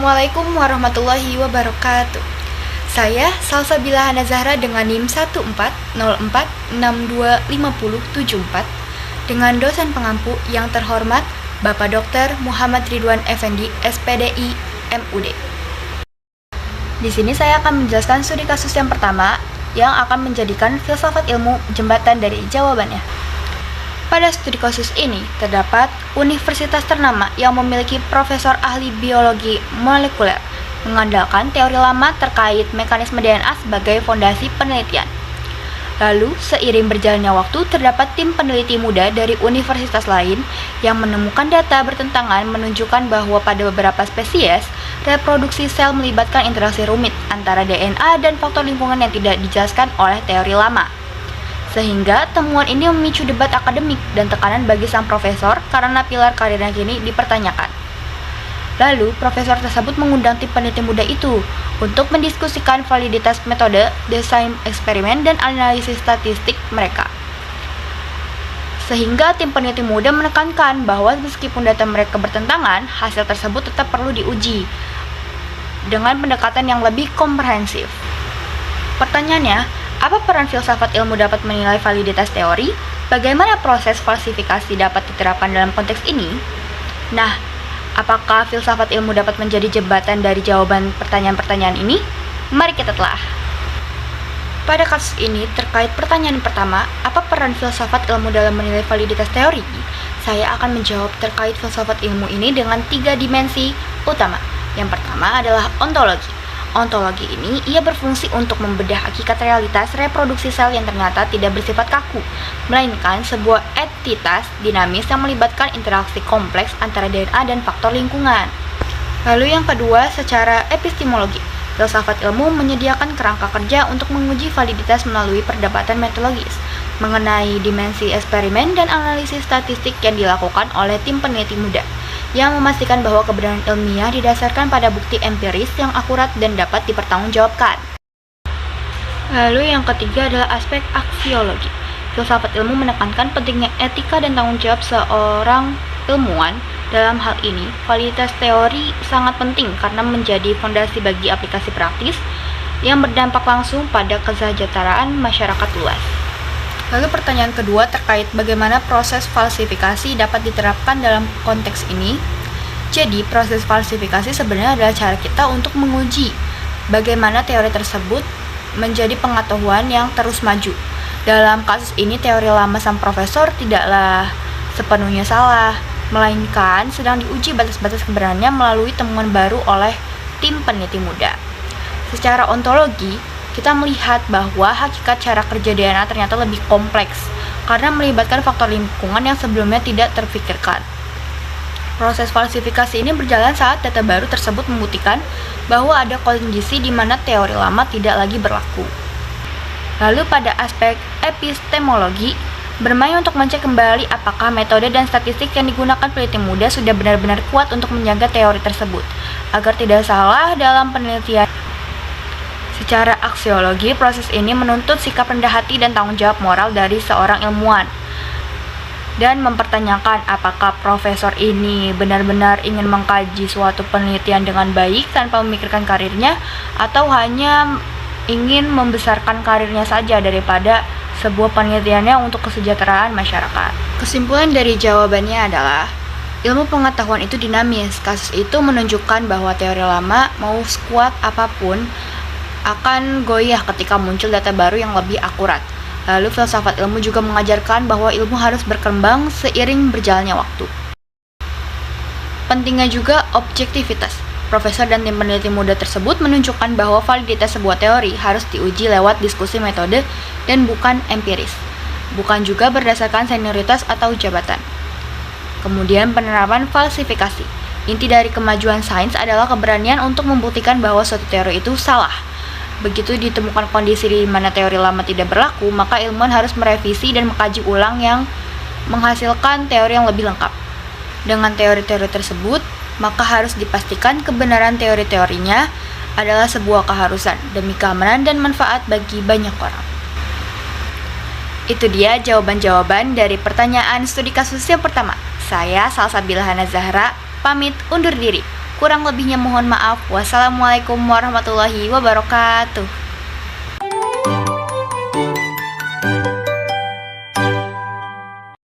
Assalamualaikum warahmatullahi wabarakatuh. Saya Salsabila Hana Zahra dengan NIM 1404625074 dengan dosen pengampu yang terhormat Bapak Dr. Muhammad Ridwan Effendi, SPDI, MUD. Di sini saya akan menjelaskan studi kasus yang pertama yang akan menjadikan filsafat ilmu jembatan dari jawabannya. Pada studi kasus ini, terdapat universitas ternama yang memiliki profesor ahli biologi molekuler mengandalkan teori lama terkait mekanisme DNA sebagai fondasi penelitian. Lalu, seiring berjalannya waktu, terdapat tim peneliti muda dari universitas lain yang menemukan data bertentangan menunjukkan bahwa pada beberapa spesies, reproduksi sel melibatkan interaksi rumit antara DNA dan faktor lingkungan yang tidak dijelaskan oleh teori lama. Sehingga temuan ini memicu debat akademik dan tekanan bagi sang profesor karena pilar karirnya kini dipertanyakan. Lalu, profesor tersebut mengundang tim peneliti muda itu untuk mendiskusikan validitas metode, desain eksperimen, dan analisis statistik mereka. Sehingga tim peneliti muda menekankan bahwa meskipun data mereka bertentangan, hasil tersebut tetap perlu diuji dengan pendekatan yang lebih komprehensif. Pertanyaannya, apa peran filsafat ilmu dapat menilai validitas teori? Bagaimana proses falsifikasi dapat diterapkan dalam konteks ini? Nah, apakah filsafat ilmu dapat menjadi jembatan dari jawaban pertanyaan-pertanyaan ini? Mari kita telah. Pada kasus ini, terkait pertanyaan pertama, apa peran filsafat ilmu dalam menilai validitas teori? Saya akan menjawab terkait filsafat ilmu ini dengan 3 dimensi utama. Yang pertama adalah ontologi. Ontologi ini ia berfungsi untuk membedah hakikat realitas reproduksi sel yang ternyata tidak bersifat kaku, melainkan sebuah entitas dinamis yang melibatkan interaksi kompleks antara DNA dan faktor lingkungan. Lalu yang kedua, secara epistemologi. Filsafat ilmu menyediakan kerangka kerja untuk menguji validitas melalui perdebatan metodologis mengenai dimensi eksperimen dan analisis statistik yang dilakukan oleh tim peneliti muda, yang memastikan bahwa kebenaran ilmiah didasarkan pada bukti empiris yang akurat dan dapat dipertanggungjawabkan. Lalu yang ketiga adalah aspek aksiologi. Filsafat ilmu menekankan pentingnya etika dan tanggung jawab seorang ilmuwan. Dalam hal ini, validitas teori sangat penting karena menjadi fondasi bagi aplikasi praktis yang berdampak langsung pada kesejahteraan masyarakat luas. Lalu pertanyaan kedua terkait bagaimana proses falsifikasi dapat diterapkan dalam konteks ini. Jadi, proses falsifikasi sebenarnya adalah cara kita untuk menguji bagaimana teori tersebut menjadi pengetahuan yang terus maju. Dalam kasus ini, teori lama sang profesor tidaklah sepenuhnya salah, melainkan sedang diuji batas-batas kebenarannya melalui temuan baru oleh tim peneliti muda. Secara ontologi, kita melihat bahwa hakikat cara kerja DNA ternyata lebih kompleks karena melibatkan faktor lingkungan yang sebelumnya tidak terfikirkan. Proses falsifikasi ini berjalan saat data baru tersebut membuktikan bahwa ada kondisi di mana teori lama tidak lagi berlaku. Lalu pada aspek epistemologi, bermain untuk mencek kembali apakah metode dan statistik yang digunakan peneliti muda sudah benar-benar kuat untuk menjaga teori tersebut, agar tidak salah dalam penelitian. Secara aksiologi, proses ini menuntut sikap rendah hati dan tanggung jawab moral dari seorang ilmuwan, dan mempertanyakan apakah profesor ini benar-benar ingin mengkaji suatu penelitian dengan baik tanpa memikirkan karirnya, atau hanya ingin membesarkan karirnya saja daripada sebuah penelitiannya untuk kesejahteraan masyarakat. Kesimpulan dari jawabannya adalah ilmu pengetahuan itu dinamis. Kasus itu menunjukkan bahwa teori lama mau sekuat apapun akan goyah ketika muncul data baru yang lebih akurat. Lalu filsafat ilmu juga mengajarkan bahwa ilmu harus berkembang seiring berjalannya waktu. Pentingnya juga objektivitas. Profesor dan tim peneliti muda tersebut menunjukkan bahwa validitas sebuah teori harus diuji lewat diskusi metode dan bukan empiris, bukan juga berdasarkan senioritas atau jabatan. Kemudian penerapan falsifikasi. Inti dari kemajuan sains adalah keberanian untuk membuktikan bahwa suatu teori itu salah. Begitu ditemukan kondisi di mana teori lama tidak berlaku, maka ilmuwan harus merevisi dan mengkaji ulang yang menghasilkan teori yang lebih lengkap. Dengan teori-teori tersebut, maka harus dipastikan kebenaran teori-teorinya adalah sebuah keharusan demi keamanan dan manfaat bagi banyak orang. Itu dia jawaban-jawaban dari pertanyaan studi kasus yang pertama. Saya Salsabila Hana Zahra, pamit undur diri. Kurang lebihnya mohon maaf. Wassalamualaikum warahmatullahi wabarakatuh.